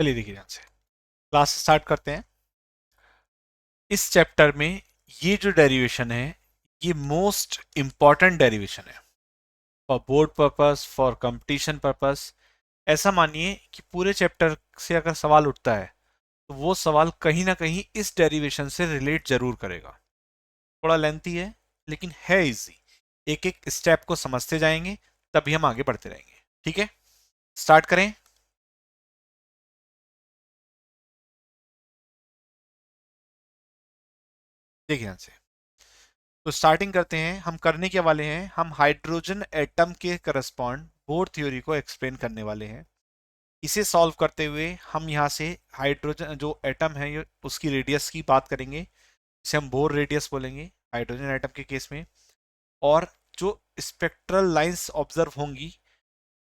चलिए देखिए ध्यान से, क्लास स्टार्ट करते हैं। इस चैप्टर में ये जो डेरिवेशन है ये मोस्ट इंपॉर्टेंट डेरिवेशन है for board purpose, for competition purpose. ऐसा मानिए कि पूरे चैप्टर से अगर सवाल उठता है तो वो सवाल कहीं ना कहीं इस डेरिवेशन से रिलेट जरूर करेगा। थोड़ा लेंथी है लेकिन है इजी। एक एक स्टेप को समझते जाएंगे तभी हम आगे बढ़ते रहेंगे। ठीक है, स्टार्ट करें। देखिए ध्यान से, तो स्टार्टिंग करते हैं। हम करने के वाले हैं, हम हाइड्रोजन एटम के करस्पॉन्ड बोर थ्योरी को एक्सप्लेन करने वाले हैं। इसे सॉल्व करते हुए हम यहाँ से हाइड्रोजन जो एटम है उसकी रेडियस की बात करेंगे, इसे हम बोर रेडियस बोलेंगे हाइड्रोजन एटम के केस में। और जो स्पेक्ट्रल लाइंस ऑब्जर्व होंगी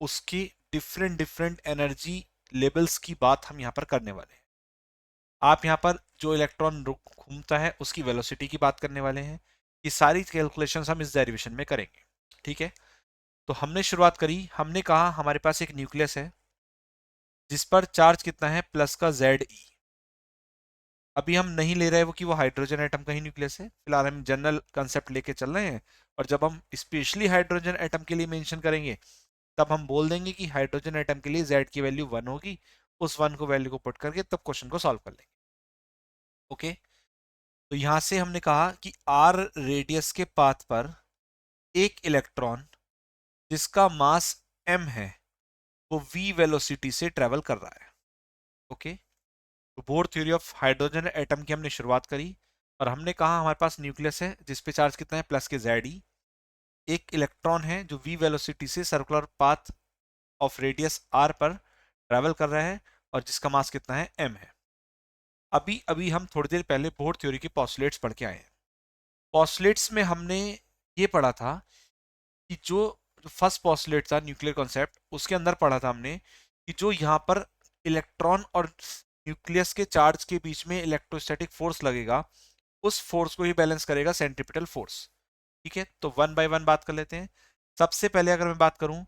उसकी डिफरेंट डिफरेंट एनर्जी लेवल्स की बात हम यहाँ पर करने वाले हैं। आप यहाँ पर जो इलेक्ट्रॉन घूमता है उसकी वेलोसिटी की बात करने वाले हैं। ये सारी कैलकुलेशंस हम इस डेरिवेशन में करेंगे। ठीक है, तो हमने शुरुआत करी, हमने कहा हमारे पास एक न्यूक्लियस है जिस पर चार्ज कितना है प्लस का जेड ई। अभी हम नहीं ले रहे वो हाइड्रोजन एटम का ही न्यूक्लियस है, फिलहाल हम जनरल कंसेप्ट लेके चल रहे हैं। और जब हम स्पेशली हाइड्रोजन एटम के लिए मेंशन करेंगे तब हम बोल देंगे कि हाइड्रोजन एटम के लिए जेड की वैल्यू 1 होगी। उस 1 को वैल्यू को पुट करके तब क्वेश्चन को सॉल्व कर लेंगे। ओके, तो यहां से हमने कहा कि आर रेडियस के पाथ पर एक इलेक्ट्रॉन जिसका मास m है वो v वेलोसिटी से ट्रेवल कर रहा है। ओके, तो bore theory of hydrogen atom की हमने शुरुआत करी और हमने कहा हमारे पास न्यूक्लियस है जिस पे चार्ज कितना है प्लस के जेड ई। एक इलेक्ट्रॉन है जो v वेलोसिटी से circular path of radius r पर ट्रेवल कर रहा है और जिसका मास कितना है m है। अभी अभी हम थोड़ी देर पहले बोर थ्योरी के पॉस्टुलेट्स पढ़ के आए हैं। पॉस्टुलेट्स में हमने ये पढ़ा था कि जो फर्स्ट पॉस्टुलेट था न्यूक्लियर कॉन्सेप्ट, उसके अंदर पढ़ा था हमने कि जो यहाँ पर इलेक्ट्रॉन और न्यूक्लियस के चार्ज के बीच में इलेक्ट्रोस्टैटिक फोर्स लगेगा उस फोर्स को ही बैलेंस करेगा सेंट्रिपिटल फोर्स। ठीक है, तो वन बाय वन बात कर लेते हैं। सबसे पहले अगर मैं बात करूं,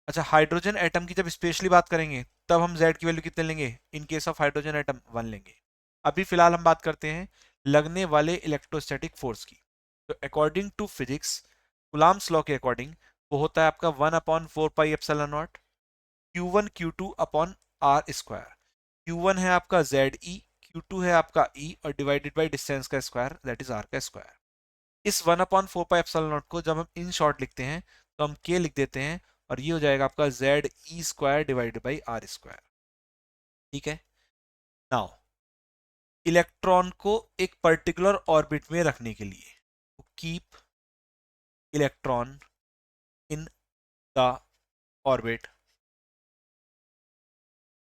अच्छा हाइड्रोजन एटम की जब स्पेशली बात करेंगे तब हम z की वैल्यू कितने लेंगे, in case of hydrogen atom 1 लेंगे। अभी फिलहाल हम बात करते हैं लगने वाले इलेक्ट्रोस्टैटिक फोर्स की। तो according to physics, Coulomb's law के अकॉर्डिंग वो होता है आपका 1/4 pi epsilon naught Q1 Q2 upon are square. Q1 है आपका जेड ई, Q2 है आपका ई और डिवाइडेड बाई डिस्टेंस का स्क्वायर दैट इज आर का स्क्वायर। इस 1/4 पाई एप्सिलॉन नॉट को जब हम इन शॉर्ट लिखते हैं तो हम के लिख देते हैं और ये हो जाएगा आपका Z E square divided by R square. ठीक है, नाउ इलेक्ट्रॉन को एक पर्टिकुलर ऑर्बिट में रखने के लिए keep electron in the orbit,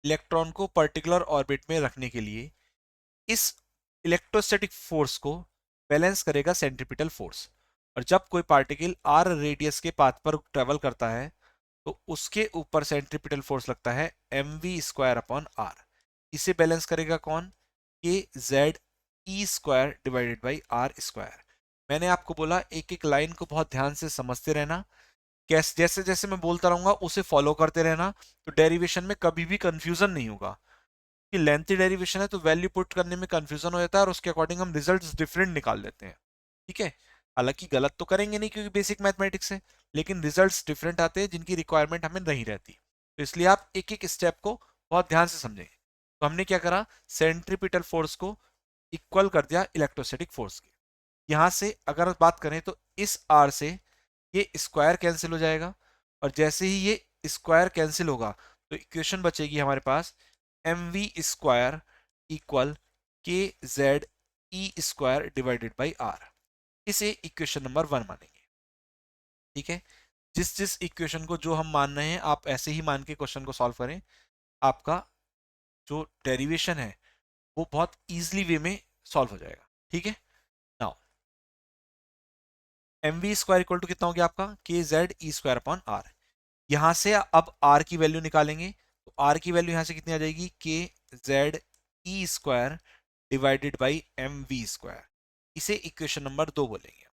electron को पर्टिकुलर ऑर्बिट में रखने के लिए इस इलेक्ट्रोस्टैटिक फोर्स को बैलेंस करेगा सेंट्रिपिटल फोर्स। और जब कोई पार्टिकल आर रेडियस के पाथ पर ट्रेवल करता है तो उसके ऊपर सेंट्रिपिटल फोर्स लगता है mv² अपॉन आर। इसे बैलेंस करेगा कौन, K Z E square divided by R square. मैंने आपको बोला एक एक लाइन को बहुत ध्यान से समझते रहना, कैसे जैसे जैसे मैं बोलता रहूंगा उसे फॉलो करते रहना, तो डेरिवेशन में कभी भी कंफ्यूजन नहीं होगा। कि लेंथी डेरिवेशन है तो वैल्यू पुट करने में कंफ्यूजन हो जाता है और उसके अकॉर्डिंग हम रिजल्ट्स डिफरेंट निकाल देते हैं। ठीक है, हालांकि गलत तो करेंगे नहीं क्योंकि बेसिक मैथमेटिक्स है, लेकिन रिजल्ट्स डिफरेंट आते हैं जिनकी रिक्वायरमेंट हमें नहीं रहती। तो इसलिए आप एक एक स्टेप को बहुत ध्यान से समझेंगे। तो हमने क्या करा, सेंट्रीपिटल फोर्स को इक्वल कर दिया इलेक्ट्रोस्टैटिक फोर्स के। यहां से अगर बात करें तो इस आर से ये स्क्वायर कैंसिल हो जाएगा और जैसे ही ये स्क्वायर कैंसिल होगा तो इक्वेशन बचेगी हमारे पास mv² equal K Z E square divided by R. इसे इक्वेशन नंबर 1 मानेंगे। ठीक है, जिस जिस इक्वेशन को जो हम मान रहे हैं आप ऐसे ही मान के क्वेश्चन को सॉल्व करें, आपका जो डेरिवेशन है वो बहुत इजीली वे में सॉल्व हो जाएगा। ठीक है, नाउ mv² इक्वल टू कितना हो गया आपका, के जेड ई स्क्वायर अपॉन आर। यहां से अब आर की वैल्यू निकालेंगे तो आर की वैल्यू यहां से कितनी आ जाएगी, के Z E square divided by mv²। इसे इक्वेशन नंबर 2 बोलेंगे।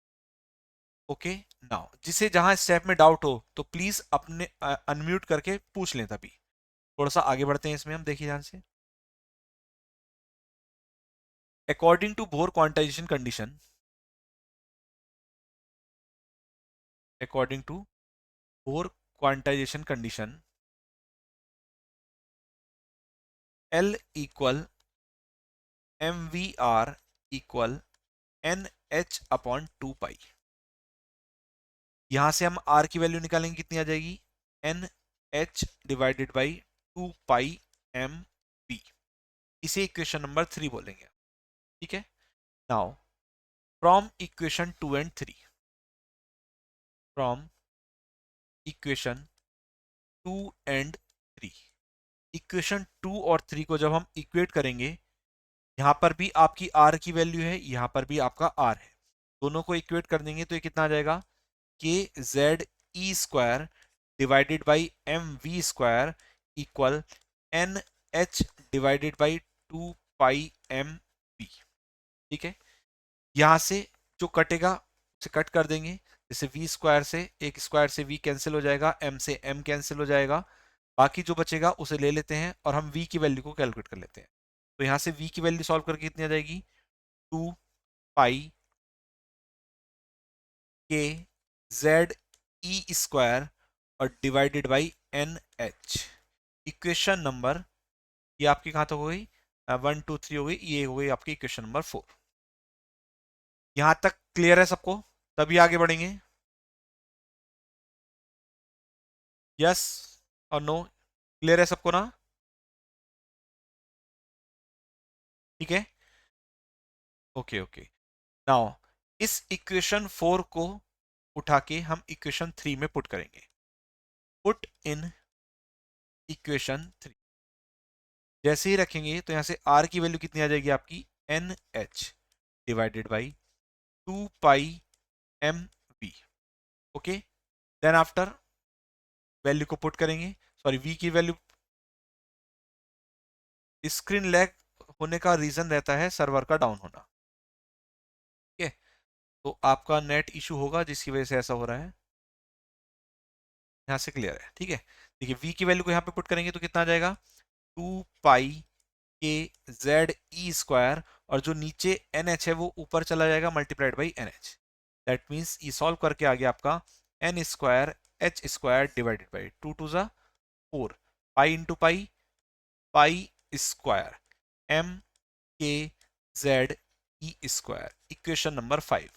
ओके, नाउ जिसे जहां स्टेप में डाउट हो तो प्लीज अपने अनम्यूट करके पूछ लें तभी। थोड़ा सा आगे बढ़ते हैं इसमें हम, देखिए ध्यान से। According to Bohr quantization condition, according to Bohr quantization condition, L equal M V R equal N H upon 2 pi. यहां से हम आर की वैल्यू निकालेंगे, कितनी आ जाएगी, N H divided by 2 pi M B. इसे इक्वेशन नंबर 3 बोलेंगे। ठीक है, now from equation 2 and 3, from equation 2 and 3, equation 2 और 3 को जब हम इक्वेट करेंगे, यहां पर भी आपकी आर की वैल्यू है, यहां पर भी आपका आर है, दोनों को इक्वेट कर देंगे तो ये कितना आ जाएगा, K Z E square divided by M we square equal N H divided by 2 pi M B. ठीक है, यहां से जो कटेगा उसे कट कर देंगे, जैसे वी स्क्वायर से, एक स्क्वायर से वी कैंसिल हो जाएगा, एम से एम कैंसिल हो जाएगा, बाकी जो बचेगा उसे ले लेते हैं और हम वी की वैल्यू को कैलकुलेट कर लेते हैं। तो यहां से वी की वैल्यू सॉल्व करके कितनी आ जाएगी, 2 पाई के जेड ई स्क्वायर और divided by N H. Equation number, ये आपकी कहां तक हो गई, 1 2 3 हो गई, ये हो गई आपकी इक्वेशन नंबर 4। यहां तक क्लियर है सबको, तभी आगे बढ़ेंगे। यस और नो, क्लियर है सबको ना? ठीक है, ओके ओके। नाउ इस इक्वेशन 4 को उठा के हम इक्वेशन 3 में पुट करेंगे। पुट इन इक्वेशन 3, जैसे ही रखेंगे तो यहां से आर की वैल्यू कितनी आ जाएगी आपकी, N H divided by 2 pi M B. Okay, then after value को पुट करेंगे, सॉरी वी की वैल्यू, स्क्रीन लैग होने का रीजन रहता है सर्वर का डाउन होना। ठीक है, तो आपका नेट इशू होगा जिसकी वजह से ऐसा हो रहा है। यहां से क्लियर है? ठीक है, देखिए वी की वैल्यू को यहाँ पे पुट करेंगे तो कितना आ जाएगा, 2 पाई के जेड ई स्क्वायर, और जो नीचे एन एच है वो ऊपर चला जाएगा multiplied by N H. That means ये सॉल्व करके आ गया आपका N square H square divided by 2 2 ज़ा 4, pi into pi, pi square M K Z ई स्क्वायर, इक्वेशन नंबर 5।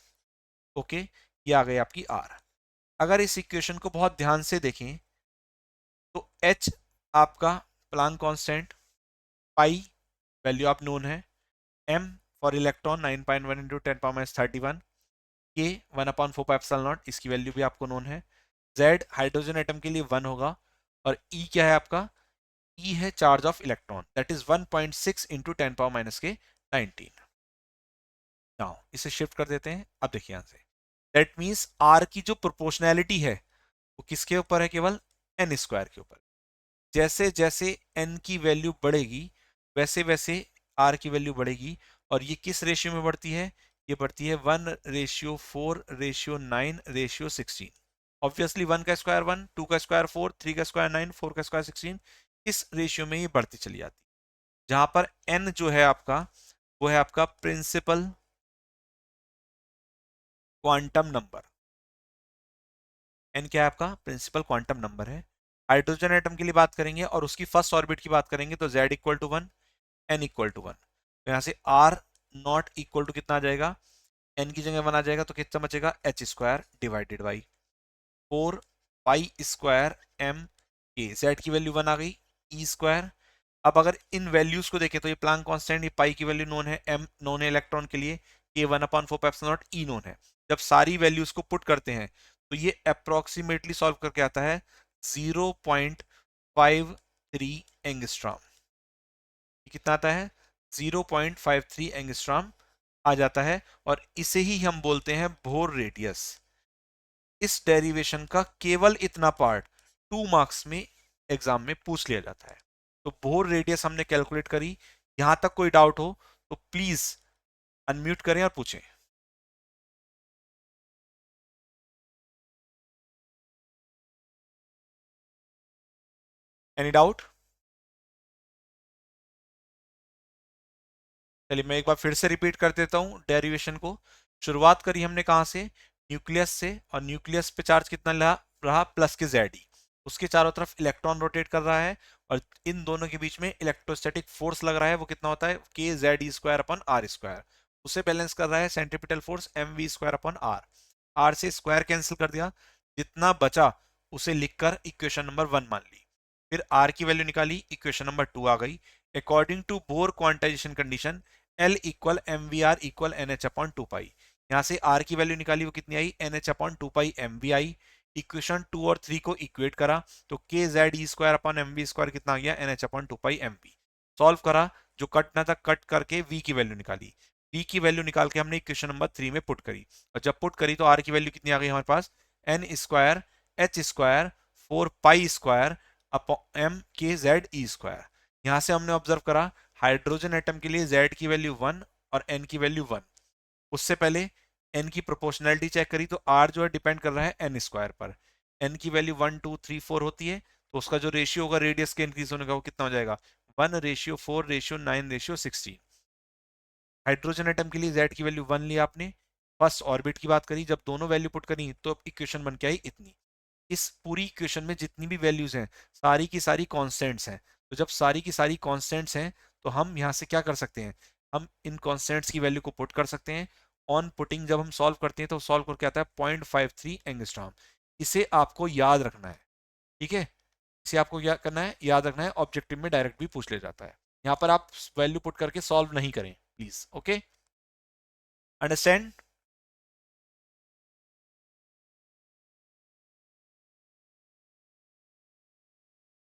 ओके, ये आ गई आपकी आर। अगर इस इक्वेशन को बहुत ध्यान से देखें तो एच आपका प्लांक कांस्टेंट, पाई वैल्यू आप नोन है, एम फॉर इलेक्ट्रॉन 9.1 इंटू 10⁻31, के 1/4 पाई एप्सिलॉन नॉट, इसकी वैल्यू भी आपको नोन है, जेड हाइड्रोजन एटम के लिए 1 होगा, और ई क्या है आपका, ई है charge of electron, that is 1.6 into 10⁻19। Now इसे शिफ्ट कर देते हैं, अब देखिए यहां से, दैट मीन्स आर की जो प्रोपोर्शनैलिटी है वो किसके ऊपर है, केवल एन स्क्वायर के ऊपर। जैसे जैसे एन की वैल्यू बढ़ेगी वैसे वैसे आर की वैल्यू बढ़ेगी, और ये किस रेशियो में बढ़ती है, ये बढ़ती है 1:4:9:16। ऑब्वियसली 1 का स्क्वायर 1, 2 का स्क्वायर 4, 3 का स्क्वायर 9, 4 का स्क्वायर 16, इस रेशियो में ये बढ़ती चली जाती है, जहां पर एन जो है आपका, वो है आपका प्रिंसिपल क्वांटम नंबर। एन क्या है आपका, प्रिंसिपल क्वांटम नंबर है। हाइड्रोजन एटम के लिए बात करेंगे और उसकी फर्स्ट ऑर्बिट की बात करेंगे तो z equal to 1, N equal to 1, तो यहाँ से आर नॉट इक्वल टू कितना आ जाएगा, एन की जगह 1 आ जाएगा तो कितना बचेगा, H square divided by 4 pi square M K, Z की वैल्यू 1 आ गई, ई स्क्वायर। अब अगर इन वैल्यूज को देखें तो ये प्लांक कांस्टेंट, ये पाई की वैल्यू नोन है, एम नोन है इलेक्ट्रॉन के लिए, ये 1/4 pi epsilon not E known है। जब सारी वैल्यूज को पुट करते हैं तो ये अप्रोक्सीमेटली सॉल्व करके आता है 0.53 एंगस्ट्रॉम। कितना आता है, 0.53 एंगस्ट्रॉम आ जाता है, और इसे ही हम बोलते हैं बोर रेडियस। इस डेरिवेशन का केवल इतना पार्ट 2 मार्क्स में एग्जाम में पूछ लिया जाता है। तो बोर रेडियस हमने कैलकुलेट करी। यहां तक कोई डाउट हो तो प्लीज अनम्यूट करें और पूछें। Any doubt? चलिए मैं एक बार फिर से रिपीट कर देता हूँ डेरिवेशन को। शुरुआत करी हमने कहाँ से, न्यूक्लियस से, और न्यूक्लियस पे चार्ज कितना रहा प्लस के जेड ई। उसके चारों तरफ इलेक्ट्रॉन रोटेट कर रहा है, और इन दोनों के बीच में इलेक्ट्रोस्टैटिक फोर्स लग रहा है, वो कितना होता है के जेड ई स्क्वायर अपन आर स्क्वायर। उसे बैलेंस कर रहा है centripetal force M we square upon R. R से स्क्वायर कैंसिल कर दिया, जितना बचा उसे लिखकर इक्वेशन नंबर 1 मान ली। फिर आर की वैल्यू निकाली, इक्वेशन नंबर 2 आ गई। According to Bohr quantization condition L equal M V R equal N H upon two pi. यहाँ से आर की वैल्यू निकाली, वो कितनी आई, N H upon two pi M V आई। इक्वेशन 2 और 3 को इक्वेट करा तो K Z E square upon M we square कितना आ गया, N H upon two pi M V. Solve करा, जो कटना था कट करके वी की वैल्यू निकाली। वी की वैल्यू निकाल के हमने इक्वेशन नंबर 3 में पुट करी, और जब पुट करी तो आर की वैल्यू कितनी आ गई हमारे पास, N square H square 4 pi square upon M K Z ई स्क्वायर। यहां से हमने ऑब्जर्व करा हाइड्रोजन एटम के लिए Z की वैल्यू 1 और N की वैल्यू 1। उससे पहले N की प्रोपोर्शनैलिटी चेक करी तो R जो है डिपेंड कर रहा है N स्क्वायर पर। N की वैल्यू 1 2 3 4 होती है, तो उसका जो रेशियो होगा रेडियस के इंक्रीज होने का वो कितना हो जाएगा, 1:4:9:16। हाइड्रोजन एटम के लिए Z की वैल्यू 1 लिया आपने, फर्स्ट ऑर्बिट की बात करी, जब दोनों वैल्यू पुट करी तो इक्वेशन बन के आई इतनी। इस पूरी इक्वेशन में जितनी भी वैल्यूज हैं सारी की सारी कांस्टेंट्स हैं। तो जब सारी की सारी कांस्टेंट्स हैं तो हम यहाँ से क्या कर सकते हैं, हम इन कांस्टेंट्स की वैल्यू को पुट कर सकते हैं। ऑन पुटिंग जब हम सॉल्व करते हैं तो सॉल्व करके आता है 0.53 एंगस्ट्रॉम। इसे आपको याद रखना है, ठीक है। इसे आपको क्या करना है, याद रखना है, ऑब्जेक्टिव में डायरेक्ट भी पूछ ले जाता है। यहाँ पर आप वैल्यू पुट करके सॉल्व नहीं करें please, okay, understand.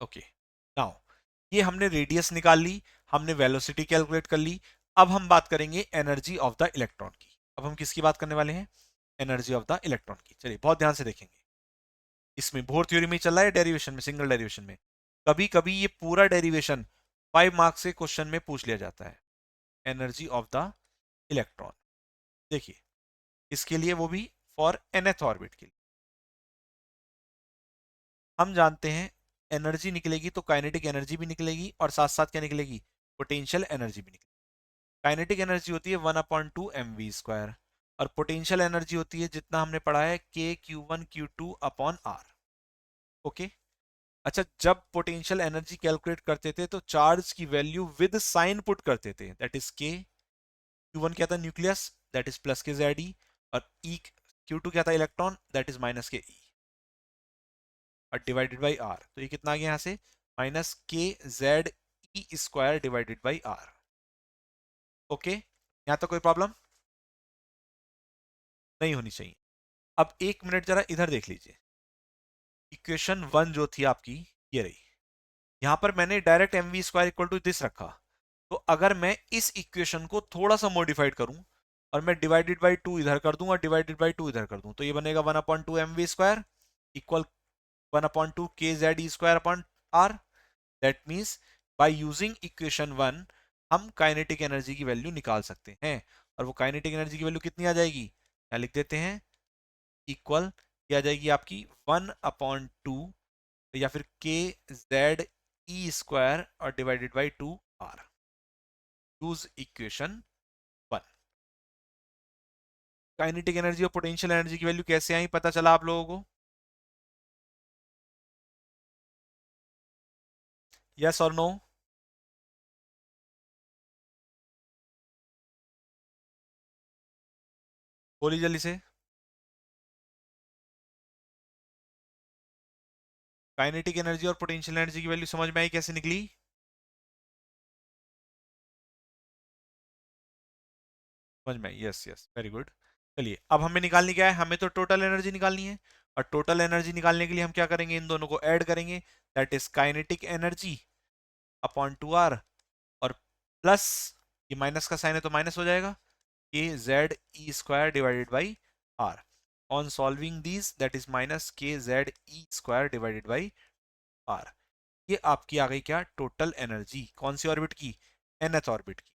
Okay, now ये हमने रेडियस निकाल ली, हमने वेलोसिटी कैलकुलेट कर ली। अब हम बात करेंगे एनर्जी ऑफ द इलेक्ट्रॉन की। अब हम किसकी बात करने वाले हैं, एनर्जी ऑफ द इलेक्ट्रॉन की। चलिए बहुत ध्यान से देखेंगे, इसमें बोर थ्योरी में चल रहा है, डेरिवेशन में, सिंगल डेरिवेशन में। कभी कभी ये पूरा डेरिवेशन 5 मार्क्स के क्वेश्चन में पूछ लिया जाता है। एनर्जी ऑफ द इलेक्ट्रॉन, देखिए इसके लिए वो भी फॉर nth ऑर्बिट के लिए हम जानते हैं एनर्जी निकलेगी तो काइनेटिक एनर्जी भी निकलेगी, और साथ साथ क्या निकलेगी, पोटेंशियल एनर्जी भी निकलेगी। काइनेटिक एनर्जी होती है 1/2 mv स्क्वायर, और पोटेंशियल एनर्जी होती है जितना हमने पढ़ा है के Q1 Q2 upon R। Okay, अच्छा जब पोटेंशियल एनर्जी कैलकुलेट करते थे तो चार्ज की वैल्यू विद साइन पुट करते थे, दैट इज के। Q1 क्या था, न्यूक्लियस, दैट इज प्लस के जेड ई, और ई Q2 क्या था, इलेक्ट्रॉन, दैट इज माइनस के ई, और डिवाइडेड बाई आर। तो ये कितना आ गया यहाँ से, minus K Z E square divided by R. Okay, यहाँ तो कोई प्रॉब्लम नहीं होनी चाहिए। अब 1 मिनट जरा इधर देख लीजिए, इक्वेशन 1 जो थी आपकी, ये रही। यहां पर मैंने direct m we square equal to this रखा। तो अगर मैं इस इक्वेशन को थोड़ा सा मॉडिफाइड करूं, और मैं डिवाइडेड बाई 2 इधर कर दूं और डिवाइडेड बाई 2 इधर कर दूं, तो ये बनेगा 1/2 mv square equal 1/2 kZe square upon r. That means by using equation 1 हम काइनेटिक एनर्जी की वैल्यू निकाल सकते हैं। और वो काइनेटिक एनर्जी की वैल्यू कितनी आ जाएगी, यहाँ लिख देते हैं, इक्वल क्या आ जाएगी आपकी 1/2, या फिर के जेड ई स्क्वायर और divided by 2 r. Use equation 1। Kinetic energy और पोटेंशियल एनर्जी की वैल्यू कैसे आई पता चला आप लोगों को, यस और नो, बोलिए जल्दी से। काइनेटिक एनर्जी और पोटेंशियल एनर्जी की वैल्यू समझ में आई कैसे निकली, समझ में आई, यस यस, वेरी गुड। चलिए अब हमें निकालनी क्या है, हमें तो टोटल एनर्जी निकालनी है, और टोटल एनर्जी निकालने के लिए हम क्या करेंगे, इन दोनों को ऐड करेंगे, that is kinetic energy upon 2 R, और प्लस, ये माइनस का साइन है तो माइनस हो जाएगा, K Z E square divided by R. On solving this that is minus K Z E square divided by R. ये आपकी आ गई क्या, टोटल एनर्जी, कौन सी ऑर्बिट की, nth ऑर्बिट की,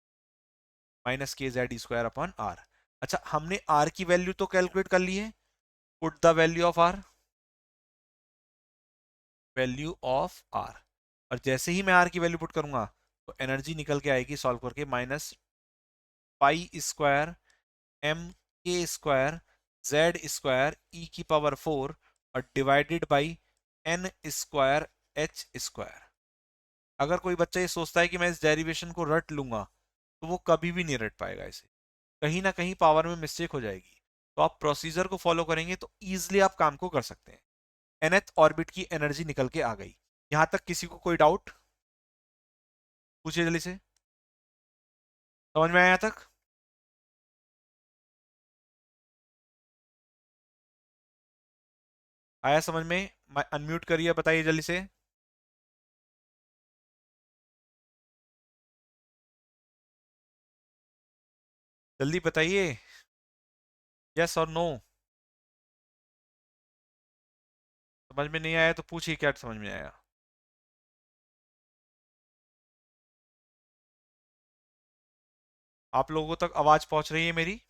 माइनस के जेड ई स्क्वायर अपॉन आर। अच्छा हमने आर की वैल्यू तो कैलकुलेट कर ली है, put the value of r, value of r, और जैसे ही मैं आर की वैल्यू पुट करूंगा तो एनर्जी निकल के आएगी सॉल्व करके पाई स्क्वायर एम के स्क्वायर जेड स्क्वायर ई की पावर 4 और divided by n square H square. अगर कोई बच्चा ये सोचता है कि मैं इस डेरिवेशन को रट लूंगा तो वो कभी भी नहीं रट पाएगा इसे, कहीं ना कहीं पावर में मिस्टेक हो जाएगी। तो आप प्रोसीजर को फॉलो करेंगे तो ईजिली आप काम को कर सकते हैं। nth ऑर्बिट की एनर्जी निकल के आ गई। यहां तक किसी को कोई डाउट? पूछिए जल्दी से। समझ में आया यहाँ तक? आया समझ में? अनम्यूट करिए, बताइए जल्दी से। जल्दी बताइए, यस और नो। समझ में नहीं आया तो पूछिए क्या समझ में आया। आप लोगों तक आवाज पहुंच रही है मेरी?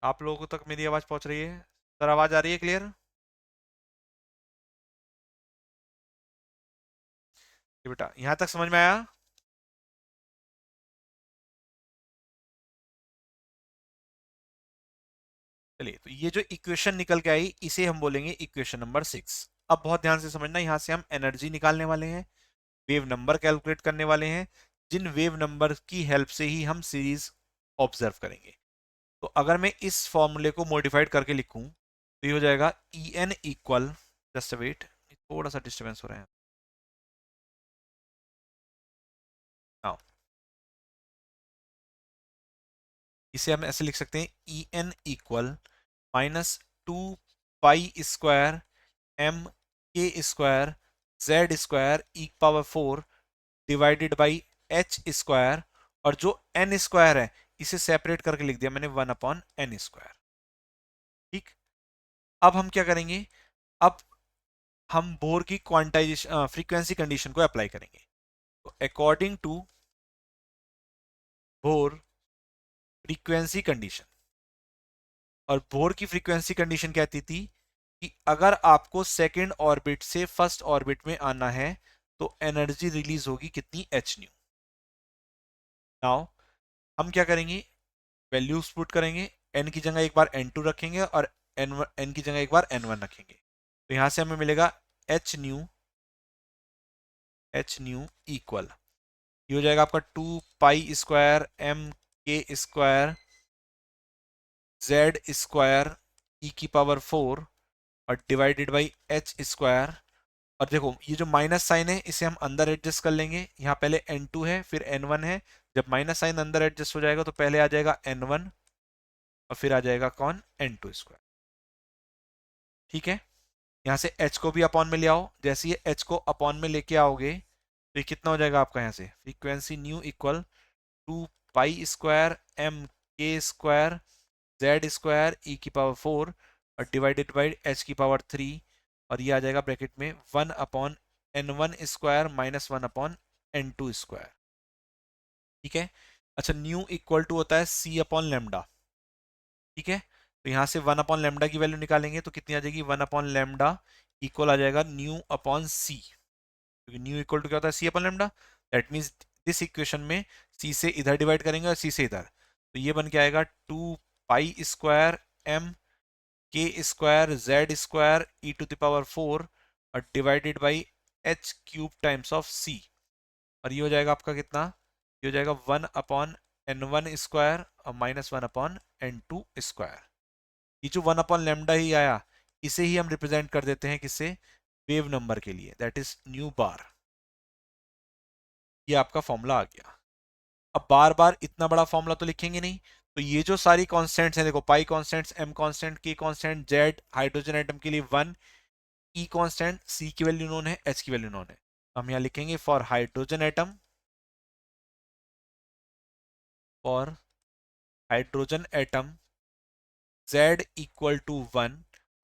आप लोगों तक मेरी आवाज पहुंच रही है? सर आवाज आ रही है क्लियर? बेटा यहां तक समझ में आया? चलिए, तो ये जो इक्वेशन निकल के आई इसे हम बोलेंगे इक्वेशन नंबर 6। अब बहुत ध्यान से समझना, यहां से हम एनर्जी निकालने वाले हैं, वेव नंबर कैलकुलेट करने वाले हैं, जिन वेव नंबर की हेल्प से ही हम सीरीज ऑब्जर्व करेंगे। तो अगर मैं इस फॉर्मूले को मॉडिफाइड करके लिखूं तो ये हो जाएगा e N equal, just wait, थोड़ा सा डिस्टर्बेंस हो रहा है। Now, इसे हम ऐसे लिख सकते हैं E N equal -2 pi square M के square Z square E power 4 divided by H square, और जो एन स्क्वायर है इसे सेपरेट करके लिख दिया मैंने 1/n स्क्वायर। ठीक। अब हम क्या करेंगे, अब हम बोर की क्वांटाइजेशन फ्रीक्वेंसी कंडीशन को अप्लाई करेंगे। तो according to Bohr frequency condition, और बोर की फ्रीक्वेंसी कंडीशन कहती थी कि अगर आपको सेकेंड ऑर्बिट से फर्स्ट ऑर्बिट में आना है तो एनर्जी रिलीज होगी कितनी, एच न्यू। नाउ हम क्या करेंगे, वैल्यूज पुट करेंगे, एन की जगह एक बार एन टू रखेंगे और एन की जगह एक बार एन वन रखेंगे। तो यहां से हमें मिलेगा एच न्यू इक्वल, ये हो जाएगा आपका 2 पाई स्क्वायर एम के स्क्वायर जेड स्क्वायर ई की पावर 4 और डिवाइडेड बाई एच स्क्वायर। और देखो ये जो माइनस साइन है इसे हम अंदर एडजस्ट कर लेंगे, यहाँ पहले n2 है फिर n1 है, जब माइनस साइन अंदर एडजस्ट हो जाएगा तो पहले आ जाएगा n1 और फिर आ जाएगा कौन, n2 स्क्वायर। ठीक है। यहाँ से h को भी अपॉन में ले आओ, जैसे ही h को अपॉन में लेके आओगे तो ये कितना हो जाएगा आपका, यहाँ से frequency nu equal 2 pi square M के स्क्वायर जेड स्क्वायर ई की पावर 4 और डिवाइडेड बाई एच की पावर 3, और ये आ जाएगा ब्रैकेट में 1/n1 स्क्वायर -1/n2 स्क्वायर। ठीक है। अच्छा, न्यू इक्वल टू होता है सी अपॉन लेमडा। ठीक है। तो यहां से 1/लेमडा की वैल्यू निकालेंगे तो कितनी आ जाएगी, 1/लेमडा इक्वल आ जाएगा न्यू अपॉन सी, क्योंकि न्यू इक्वल टू क्या होता है, C upon lambda. That means this equation में सी से इधर डिवाइड करेंगे और सी से इधर, तो ये बन के आएगा 2 पाई स्क्वायर एम के square Z square E to the power 4 और divided by H cube times of C, और ये हो जाएगा आपका कितना, ये हो जाएगा 1/n1 स्क्वायर और -1/n2 स्क्वायर। ये जो 1/लेमडा ही आया इसे ही हम रिप्रेजेंट कर देते हैं किससे, वेव नंबर के लिए, दैट इज न्यू बार। ये आपका फॉर्मूला आ गया। अब बार बार इतना बड़ा फॉर्मूला तो लिखेंगे नहीं, तो ये जो सारी कॉन्स्टेंट्स हैं, देखो pi constants, M constant, K constant, Z hydrogen atom के लिए 1, ई कॉन्स्टेंट, सी की वैल्यू नोन है, एच की वैल्यू नोन है। हम यहाँ लिखेंगे for hydrogen atom, for hydrogen atom z equal to 1,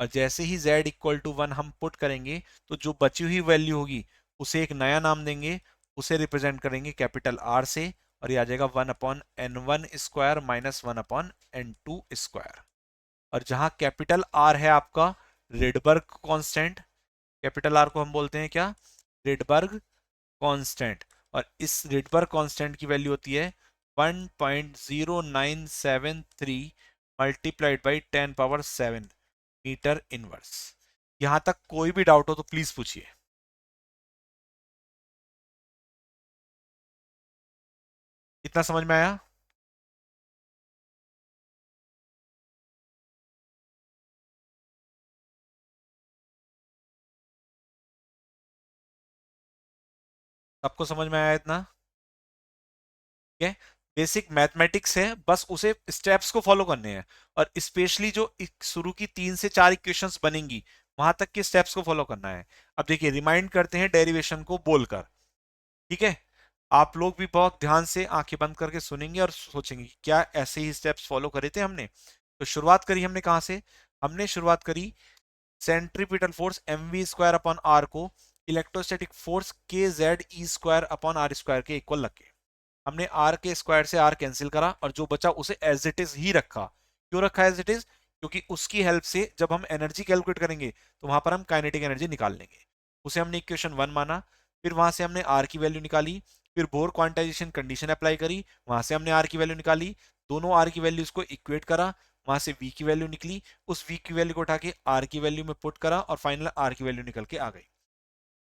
और जैसे ही z इक्वल टू 1 हम पुट करेंगे तो जो बची हुई वैल्यू होगी उसे एक नया नाम देंगे, उसे रिप्रेजेंट करेंगे कैपिटल आर से, और ये आ जाएगा 1/n1 स्क्वायर -1/n2 स्क्वायर। और जहां कैपिटल आर है आपका रिडबर्ग कांस्टेंट, कैपिटल आर को हम बोलते हैं क्या, रिडबर्ग कांस्टेंट। और इस रिडबर्ग कांस्टेंट की वैल्यू होती है 1.0973 मल्टीप्लाइड बाई 10⁻7 मीटर इनवर्स। यहां तक कोई भी डाउट हो तो प्लीज पूछिए। इतना समझ में आया? सबको समझ में आया इतना? ठीक है, बेसिक मैथमेटिक्स है, बस उसे स्टेप्स को फॉलो करने हैं। और स्पेशली जो शुरू की 3 से 4 इक्वेशंस बनेंगी, वहां तक के स्टेप्स को फॉलो करना है। अब देखिए, रिमाइंड करते हैं डेरिवेशन को बोलकर। ठीक है, आप लोग भी बहुत ध्यान से आंखें बंद करके सुनेंगे और सोचेंगे कि क्या ऐसे ही स्टेप्स फॉलो करे थे हमने। तो शुरुआत करी हमने कहां से? हमने शुरुआत करी centripetal force M we square upon r को electrostatic force k Z E square upon are square के इक्वल रख के, हमने आर के स्क्वायर से आर कैंसिल करा और जो बचा उसे एज इट इज ही रखा। क्यों रखा एज इट इज? क्योंकि उसकी हेल्प से जब हम एनर्जी कैलकुलेट करेंगे तो वहां पर हम काइनेटिक एनर्जी निकाल लेंगे। उसे हमने इक्वेशन 1 माना। फिर वहां से हमने आर की वैल्यू निकाली। फिर बोर क्वांटाइजेशन कंडीशन अप्लाई करी, वहां से हमने आर की वैल्यू निकाली। दोनों आर की वैल्यूज को इक्वेट करा, वहां से वी की वैल्यू निकली। उस वी की वैल्यू को उठा के आर की वैल्यू में पुट करा और फाइनल आर की वैल्यू निकल के आ गई।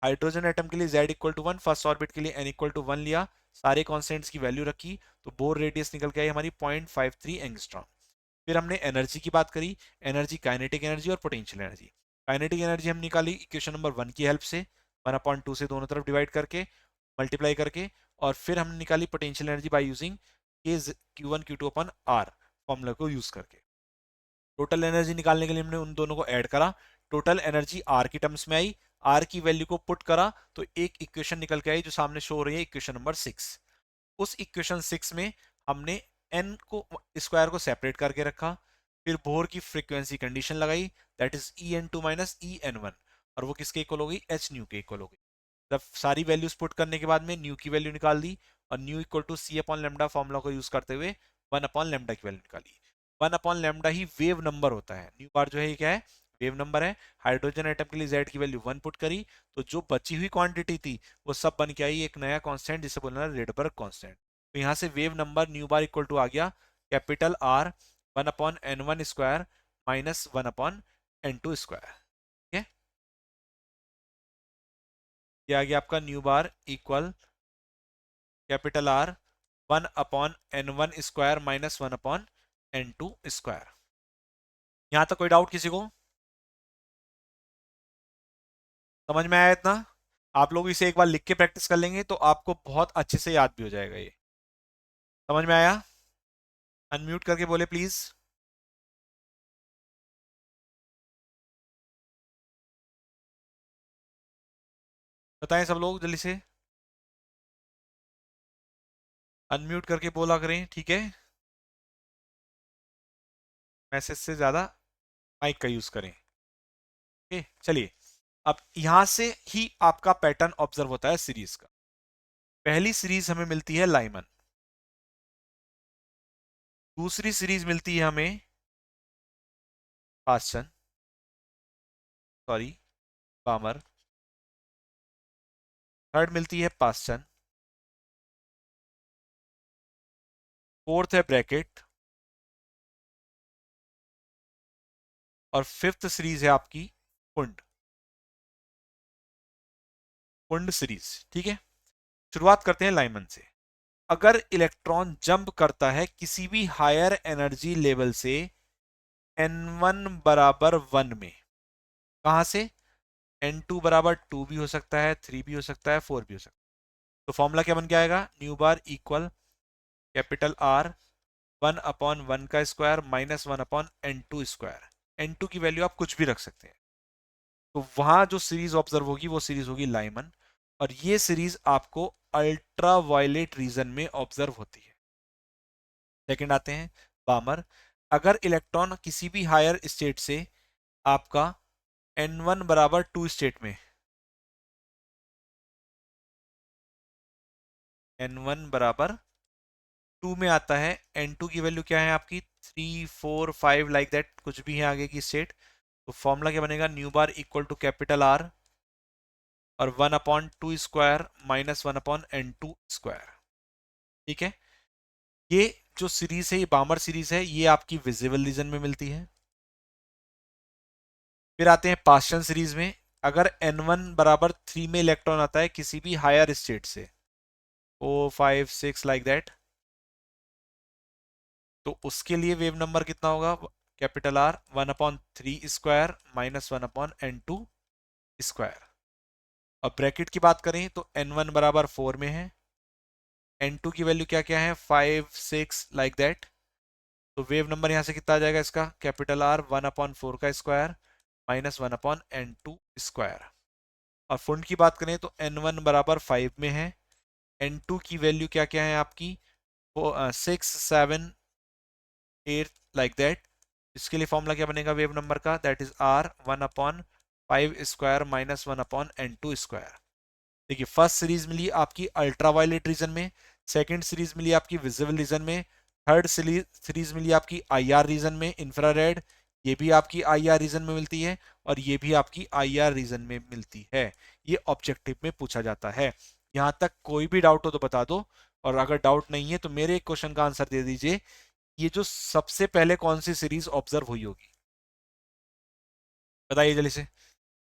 हाइड्रोजन एटम के लिए z equal to 1, first orbit के लिए n इक्वल टू 1 लिया, सारे कॉन्स्टेंट्स की वैल्यू रखी, तो बोर रेडियस निकल के आई हमारी 0.53 एंगस्ट्रॉम। फिर हमने एनर्जी की बात करी, एनर्जी काइनेटिक एनर्जी और पोटेंशियल एनर्जी। काइनेटिक एनर्जी हम निकाली इक्वेशन नंबर 1 की हेल्प से, 1/2 से दोनों तरफ डिवाइड करके, मल्टीप्लाई करके। और फिर हमने निकाली potential energy by using Q1 Q2 upon R formula को यूज करके। टोटल एनर्जी निकालने के लिए हमने उन दोनों को ऐड करा, टोटल एनर्जी आर की टर्म्स में आई, आर की वैल्यू को पुट करा तो एक इक्वेशन निकल के आई जो सामने शो हो रही है, इक्वेशन नंबर 6। उस इक्वेशन 6 में हमने एन को स्क्वायर को सेपरेट करके रखा। फिर बोर की फ्रीक्वेंसी कंडीशन लगाई, that is e n two minus e n one, और वो किसके इक्वल हो गई? एच न्यू के इक्वल हो गई। जब सारी वैल्यूज पुट करने के बाद में न्यू की वैल्यू निकाल दी, और nu equal to c upon lambda formula को यूज करते हुए 1/λ की वैल्यू निकाली। 1/λ ही वेव नंबर होता है। न्यू बार जो है ये क्या है? वेव नंबर है। हाइड्रोजन एटम के लिए जेड की वैल्यू 1 पुट करी, तो जो बची हुई क्वांटिटी थी वो सब बन के आई एक नया कांस्टेंट जिसे बोलना है रेडबर्ग कांस्टेंट। तो यहाँ से wave number nu bar equal to आ गया capital R 1/n1 square minus 1/n2 square. ठीक है, ये आ गया आपका nu bar equal capital R 1/n1 square minus 1/n2 square. यहां तक कोई डाउट किसी को? समझ में आया इतना? आप लोग इसे एक बार लिख के प्रैक्टिस कर लेंगे तो आपको बहुत अच्छे से याद भी हो जाएगा ये। समझ में आया? अनम्यूट करके बोले प्लीज। बताएं सब लोग जल्दी से, अनम्यूट करके बोला करें, ठीक है? मैसेज से ज्यादा माइक का यूज करें। ओके, चलिए। अब यहां से ही आपका पैटर्न ऑब्जर्व होता है सीरीज का। पहली सीरीज हमें मिलती है लाइमन, दूसरी सीरीज मिलती है हमें पास्चन, सॉरी बामर, थर्ड मिलती है पास्चन, फोर्थ है ब्रैकेट, और फिफ्थ सीरीज है आपकी कुंड, कुंड सीरीज। ठीक है, शुरुआत करते हैं लाइमन से। अगर इलेक्ट्रॉन जंप करता है किसी भी हायर एनर्जी लेवल से n1 बराबर 1 में, कहां से? n2 बराबर 2 भी हो सकता है, 3 भी हो सकता है, 4 भी हो सकता है। तो फॉर्मूला क्या बन के आएगा? New bar equal capital are 1/1 का square minus 1/n2 square. n2 की वैल्यू आप कुछ भी रख सकते हैं। तो वहां जो सीरीज ऑब्जर्व होगी वो सीरीज होगी लाइमन, और ये सीरीज आपको अल्ट्रा वायलेट रीजन में ऑब्जर्व होती है। सेकंड आते हैं बामर। अगर इलेक्ट्रॉन किसी भी हायर स्टेट से आपका n1 बराबर 2 स्टेट में, n1 बराबर 2 में आता है, n2 की वैल्यू क्या है आपकी? 3 4 5 लाइक दैट, कुछ भी है आगे की स्टेट। तो फॉर्मूला क्या बनेगा, nu bar equal to capital r और 1/2 स्क्वायर माइनस 1/n2 स्क्वायर। ठीक है, ये जो सीरीज है, ये बामर सीरीज है, ये आपकी विजिबल रीजन में मिलती है। फिर आते हैं पास्टन सीरीज में। अगर n1 बराबर 3 में इलेक्ट्रॉन आता है किसी भी हायर स्टेट से, 4 5 6 लाइक दैट, तो उसके लिए वेव नंबर कितना होगा, capital R 1/3 square minus 1/n2 square. अब ब्रैकेट की बात करें तो n1 बराबर 4 में है, n2 की वैल्यू क्या क्या है, 5 6 लाइक दैट। तो वेव नंबर यहां से कितना आ जाएगा इसका, कैपिटल आर 1/4 का स्क्वायर माइनस 1/n2 स्क्वायर। और फुंड की बात करें तो n1 बराबर 5 में है, n2 की वैल्यू क्या क्या है आपकी, 6 7 8 लाइक दैट। इसके लिए फॉर्मूला क्या बनेगा वेव नंबर का, that is r 1/5 square minus 1/n2 square. देखिए, फर्स्ट सीरीज मिली आपकी अल्ट्रावायलेट रीजन में, सेकंड सीरीज मिली आपकी विजिबल रीजन में, थर्ड सीरीज मिली आपकी आईआर रीजन में, इंफ्रारेड, ये भी आपकी आईआर रीजन में मिलती है और ये भी आपकी आईआर रीजन में मिलती है। ये ऑब्जेक्टिव में पूछा जाता है। यहां तक कोई भी डाउट हो तो बता दो, और अगर डाउट नहीं है तो मेरे एक क्वेश्चन का आंसर दे दीजिए, ये जो सबसे पहले कौन सी सीरीज ऑब्जर्व हुई होगी, बताइए जल्दी से।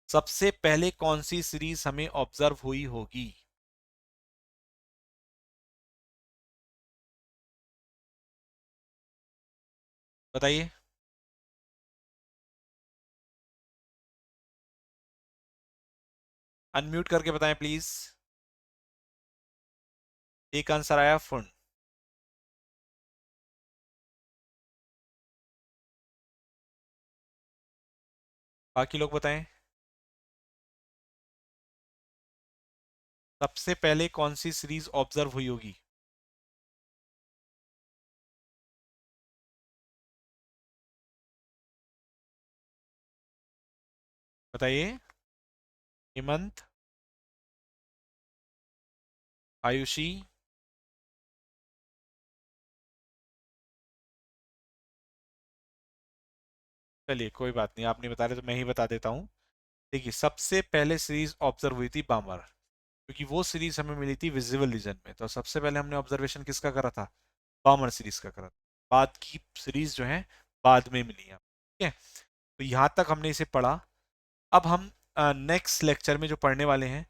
सबसे पहले कौन सी सीरीज हमें ऑब्जर्व हुई होगी, बताइए। अनम्यूट करके बताएं प्लीज। एक आंसर आया फुन। बाकी लोग बताएं, सबसे पहले कौन सी सीरीज ऑब्जर्व हुई होगी। बताइए, हेमंत, आयुषी। चलिए कोई बात नहीं, आप नहीं बता रहे तो मैं ही बता देता हूं। देखिए, सबसे पहले सीरीज ऑब्जर्व हुई थी बामर, क्योंकि वो सीरीज हमें मिली थी विजिबल रीजन में, तो सबसे पहले हमने ऑब्जर्वेशन किसका करा था, बामर सीरीज का करा था। बाद की सीरीज जो है बाद में मिली है, ठीक है। तो यहां तक हमने इसे पढ़ा। अब हम नेक्स्ट लेक्चर में जो पढ़ने वाले हैं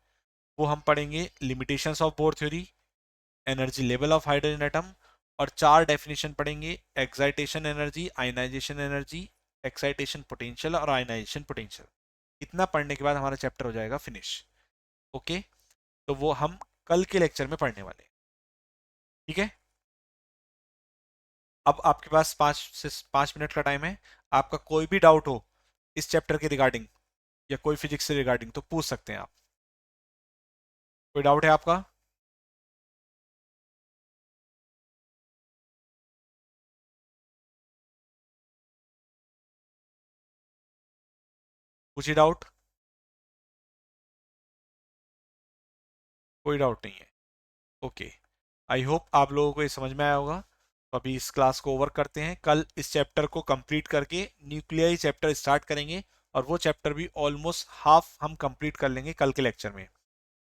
वो हम पढ़ेंगे limitations of Bohr theory, energy level of hydrogen atom, और चार डेफिनेशन पढ़ेंगे, excitation energy, ionization energy, excitation potential और आयनाइजेशन पोटेंशियल। इतना पढ़ने के बाद हमारा चैप्टर हो जाएगा फिनिश। ओके, तो वो हम कल के लेक्चर में पढ़ने वाले हैं, ठीक है। अब आपके पास 5 से 5 मिनट का टाइम है, आपका कोई भी डाउट हो इस चैप्टर के रिगार्डिंग या कोई फिजिक्स से रिगार्डिंग तो पूछ सकते हैं आप। कोई डाउट है आपका, पूछिए डाउट। कोई डाउट नहीं है, ओके। आई होप आप लोगों को ये समझ में आया होगा। तो अभी इस क्लास को ओवर करते हैं, कल इस चैप्टर को कंप्लीट करके न्यूक्लियाई चैप्टर स्टार्ट करेंगे, और वो चैप्टर भी ऑलमोस्ट हाफ हम कंप्लीट कर लेंगे कल के लेक्चर में।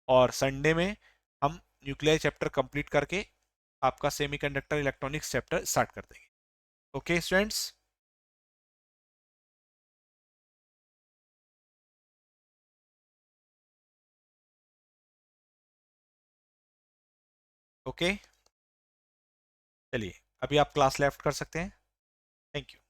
और संडे में हम न्यूक्लियाई चैप्टर कंप्लीट करके आपका सेमीकंडक्टर इलेक्ट्रॉनिक्स चैप्टर स्टार्ट कर देंगे। ओके स्टूडेंट्स, ओके, चलिए अभी आप क्लास लेफ्ट कर सकते हैं। Thank you.